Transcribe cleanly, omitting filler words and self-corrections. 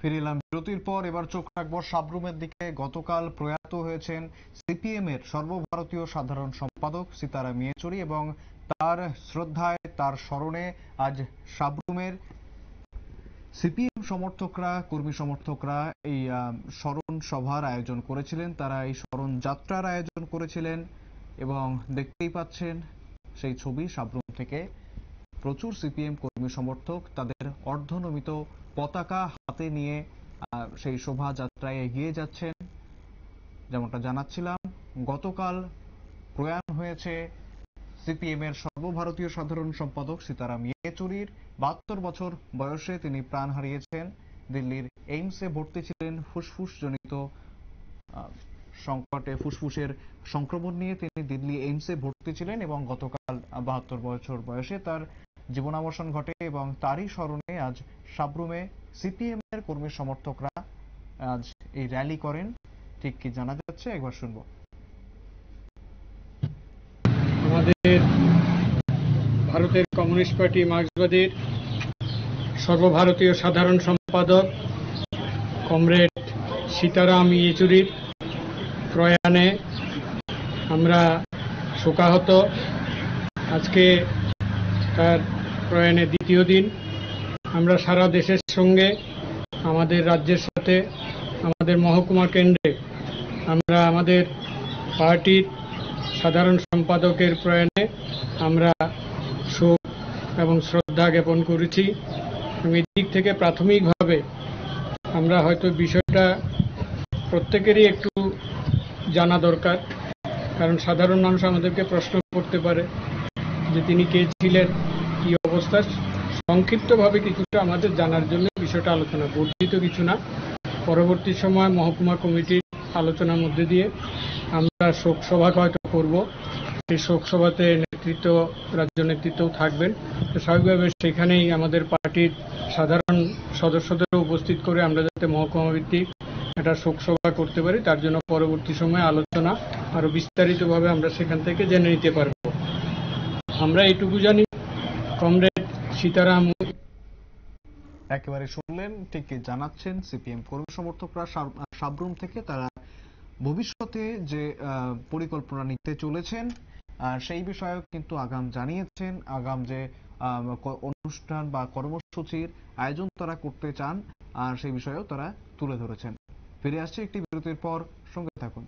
ফিরে এলাম বিরতির পর। এবার চোখ রাখবো সাবরুমের দিকে। গতকাল প্রয়াত হয়েছেন সিপিএম এর সর্বভারতীয় সাধারণ সম্পাদক সীতারাম ইয়েচুরি এবং তার শ্রদ্ধায়, তার স্মরণে আজ সাবরুমের সিপিএম সমর্থকরা, কর্মী সমর্থকরা এই স্মরণ সভার আয়োজন করেছিলেন। তারা এই স্মরণ যাত্রার আয়োজন করেছিলেন এবং দেখতেই পাচ্ছেন সেই ছবি। সাবরুম থেকে প্রচুর সিপিএম কর্মী সমর্থক তাদের অর্ধনমিত পতাকা হাতে নিয়ে সেই শোভাযাত্রায় এগিয়ে যাচ্ছেন। যেমনটা জানাচ্ছিলাম, গতকাল প্রয়াণ হয়েছে সিপিএম এর সর্বভারতীয় সাধারণ সম্পাদক সীতারাম ইয়েচুরির। 72 বছর বয়সে তিনি প্রাণ হারিয়েছেন। দিল্লির এইমসে ভর্তি ছিলেন ফুসফুসজনিত সংকটে। ফুসফুসের সংক্রমণ নিয়ে তিনি দিল্লি এইমসে ভর্তি ছিলেন এবং গতকাল 72 বছর বয়সে তার জীবনাবসান ঘটে এবং তারই স্মরণে আজ সাবরুমে সিপিএম এর কর্মী সমর্থকরা আজ এই র্যালি করেন। ঠিক কি জানা যাচ্ছে, একবার শুনবো। আমাদের ভারতের কমিউনিস্ট পার্টি মার্ক্সবাদীর সর্বভারতীয় সাধারণ সম্পাদক কমরেড সীতারাম ইয়েচুরির প্রয়াণে আমরা শোকাহত। আজকে তার প্রয়াণে দ্বিতীয় দিন। আমরা সারা দেশের সঙ্গে, আমাদের রাজ্যের সাথে, আমাদের মহকুমা কেন্দ্রে আমরা আমাদের পার্টির সাধারণ সম্পাদকের প্রয়াণে আমরা শোক এবং শ্রদ্ধা জ্ঞাপন করেছি। এই দিক থেকে প্রাথমিকভাবে আমরা হয়তো বিষয়টা প্রত্যেকেরই একটু জানা দরকার, কারণ সাধারণ মানুষ আমাদেরকে প্রশ্ন করতে পারে যে তিনি কে ছিলেন, কি অবস্থা। সংক্ষিপ্তভাবে কিছুটা আমাদের জানার জন্য বিষয়টা আলোচনা, বর্ধিত কিছু না। পরবর্তী সময় মহকুমা কমিটির আলোচনার মধ্যে দিয়ে আমরা শোক সভা হয়তো করব। সেই শোক সভাতে নেতৃত্ব, রাজ্য নেতৃত্বও থাকবেন। তো স্বাভাবিকভাবে সেখানেই আমাদের পার্টির সাধারণ সদস্যদেরও উপস্থিত করে আমরা যাতে মহকুমা ভিত্তিক একটা শোক সভা করতে পারি, তার জন্য পরবর্তী সময়ে আলোচনা আরো বিস্তারিতভাবে আমরা সেখান থেকে জেনে নিতে পারব। আমরা এইটুকু জানি, কমরেড সীতারাম একেবারে শুনলেন, ঠিক জানাচ্ছেন সিপিএম কর্মী সমর্থকরা সাবরুম থেকে। তারা ভবিষ্যতে যে পরিকল্পনা নিতে চলেছেন সেই বিষয়ে কিন্তু আগাম জানিয়েছেন। আগাম যে অনুষ্ঠান বা কর্মসূচির আয়োজন তারা করতে চান, আর সেই বিষয়েও তারা তুলে ধরেছেন। ফিরে আসছে একটি বিরতির পর, সঙ্গে থাকুন।